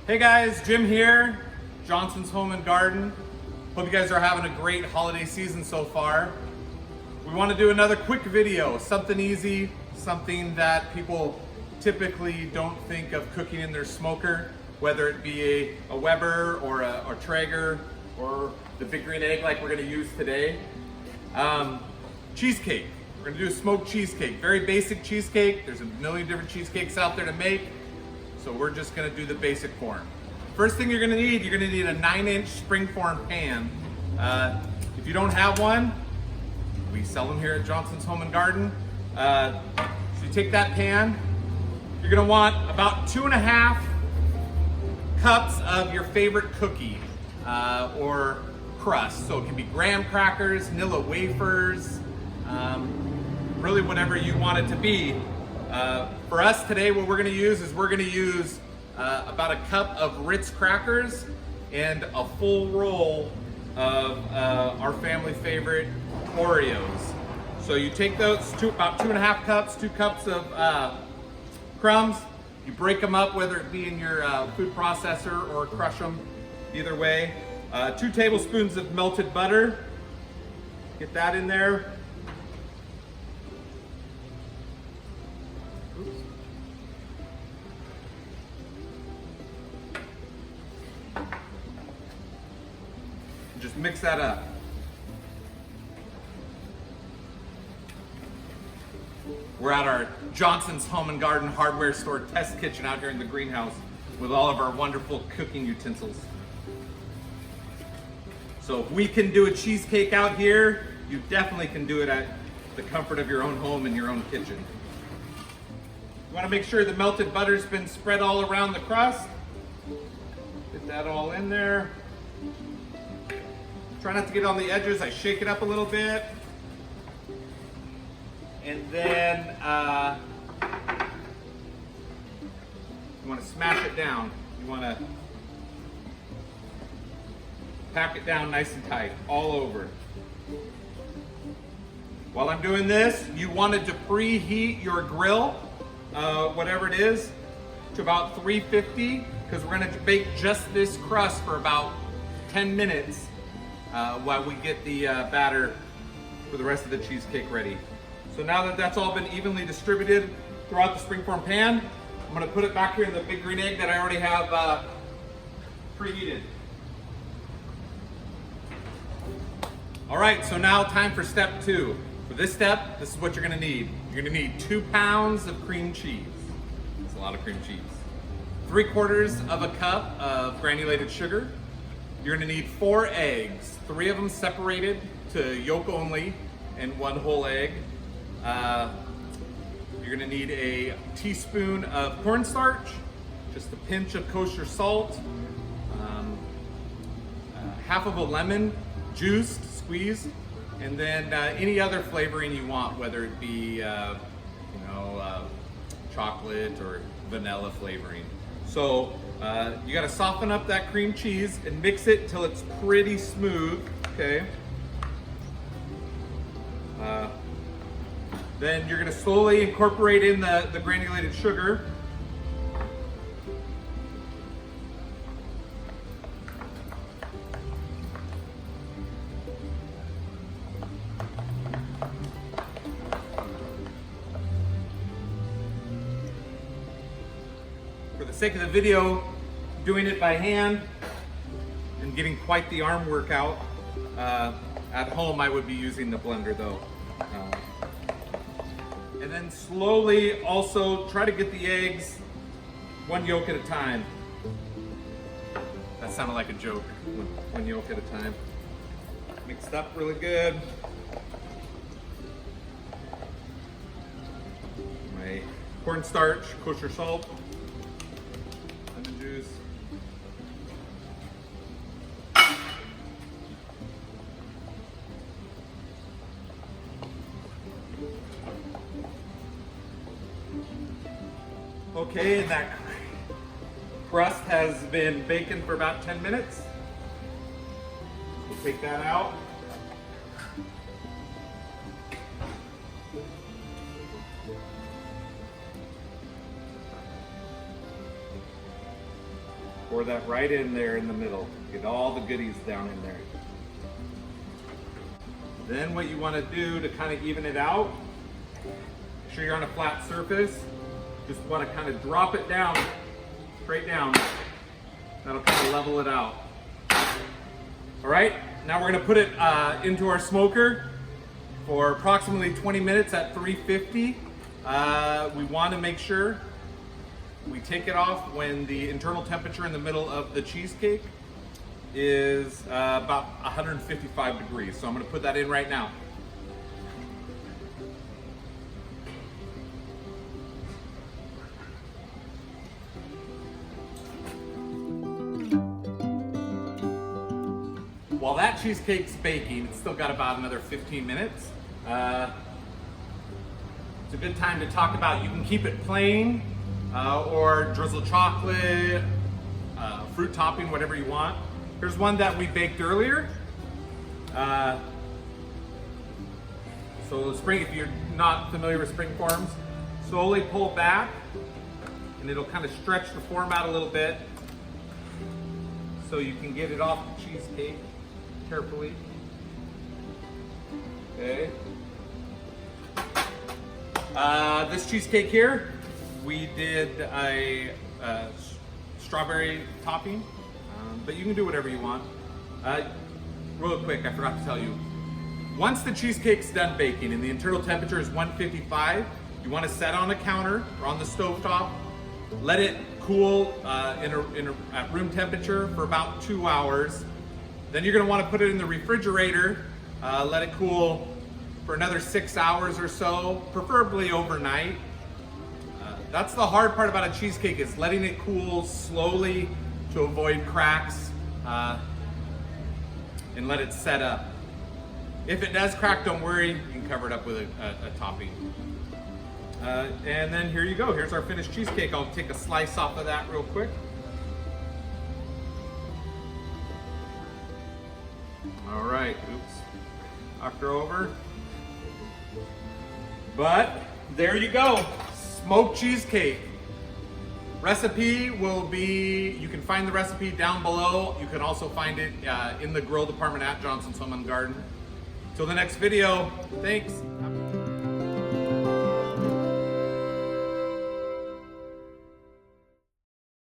Hey guys, Jim here, Johnson's Home and Garden. Hope you guys are having a great holiday season so far. We want to do another quick video, something easy, something that people typically don't think of cooking in their smoker, whether it be a Weber or a Traeger or the Big Green Egg like we're going to use today. Cheesecake. We're going to do a smoked cheesecake, very basic cheesecake. There's a million different cheesecakes out there to make. So we're just gonna do the basic form. First thing you're gonna need a 9-inch springform pan. If you don't have one, we sell them here at Johnson's Home and Garden. So you take that pan, you're gonna want about 2.5 cups of your favorite cookie or crust. So it can be graham crackers, Nilla wafers, really whatever you want it to be. For us today, what we're going to use is about a cup of Ritz crackers and a full roll of our family favorite Oreos. So you take those about 2.5 cups, 2 cups of crumbs. You break them up, whether it be in your food processor or crush them, either way. 2 tablespoons of melted butter. Get that in there. Just mix that up. We're at our Johnson's Home and Garden hardware store test kitchen out here in the greenhouse with all of our wonderful cooking utensils. So if we can do a cheesecake out here, you definitely can do it at the comfort of your own home and your own kitchen. You want to make sure the melted butter's been spread all around the crust. Get that all in there. Try not to get on the edges. I shake it up a little bit. And then you want to smash it down. You want to pack it down nice and tight all over. While I'm doing this, you wanted to preheat your grill, whatever it is, to about 350, because we're going to bake just this crust for about 10 minutes. While we get the batter for the rest of the cheesecake ready. So now that that's all been evenly distributed throughout the springform pan, I'm going to put it back here in the Big Green Egg that I already have preheated. All right, so now time for step 2. For this step, this is what you're going to need. You're going to need 2 pounds of cream cheese. That's a lot of cream cheese. 3/4 of a cup of granulated sugar. You're gonna need 4 eggs, 3 of them separated to yolk only and 1 whole egg. You're gonna need a teaspoon of cornstarch, just a pinch of kosher salt, half of a lemon, juiced, squeezed, and then any other flavoring you want, whether it be chocolate or vanilla flavoring. So you got to soften up that cream cheese and mix it till it's pretty smooth, okay? Then you're going to slowly incorporate in the granulated sugar. For the sake of the video, doing it by hand and getting quite the arm workout. At home, I would be using the blender though. And then slowly also try to get the eggs 1 yolk at a time. That sounded like a joke, 1 yolk at a time. Mixed up really good. My cornstarch, kosher salt, lemon juice. Okay, and that crust has been baking for about 10 minutes. We'll take that out. Pour that right in there in the middle. Get all the goodies down in there. Then what you want to do to kind of even it out, make sure you're on a flat surface. Just want to kind of drop it down, straight down. That'll kind of level it out. All right, now we're going to put it into our smoker for approximately 20 minutes at 350. We want to make sure we take it off when the internal temperature in the middle of the cheesecake is about 155 degrees. So I'm going to put that in right now. While that cheesecake's baking, it's still got about another 15 minutes. It's a good time to talk about, you can keep it plain or drizzle chocolate, fruit topping, whatever you want. Here's one that we baked earlier. So spring, if you're not familiar with spring forms, slowly pull back and it'll kind of stretch the form out a little bit so you can get it off the cheesecake carefully. Okay. This cheesecake here, we did a strawberry topping, but you can do whatever you want. Real quick, I forgot to tell you. Once the cheesecake's done baking and the internal temperature is 155, you want to set on a counter or on the stovetop. Let it cool at room temperature for about 2 hours. Then you're going to want to put it in the refrigerator, let it cool for another 6 hours or so, preferably overnight. That's the hard part about a cheesecake, is letting it cool slowly to avoid cracks and let it set up. If it does crack, don't worry, you can cover it up with a topping. And then here you go, here's our finished cheesecake. I'll take a slice off of that real quick. All right, oops, knocked her over. But there you go, smoked cheesecake. Recipe will be, you can find the recipe down below. You can also find it in the grill department at Johnson's Home and Garden. Till the next video, thanks.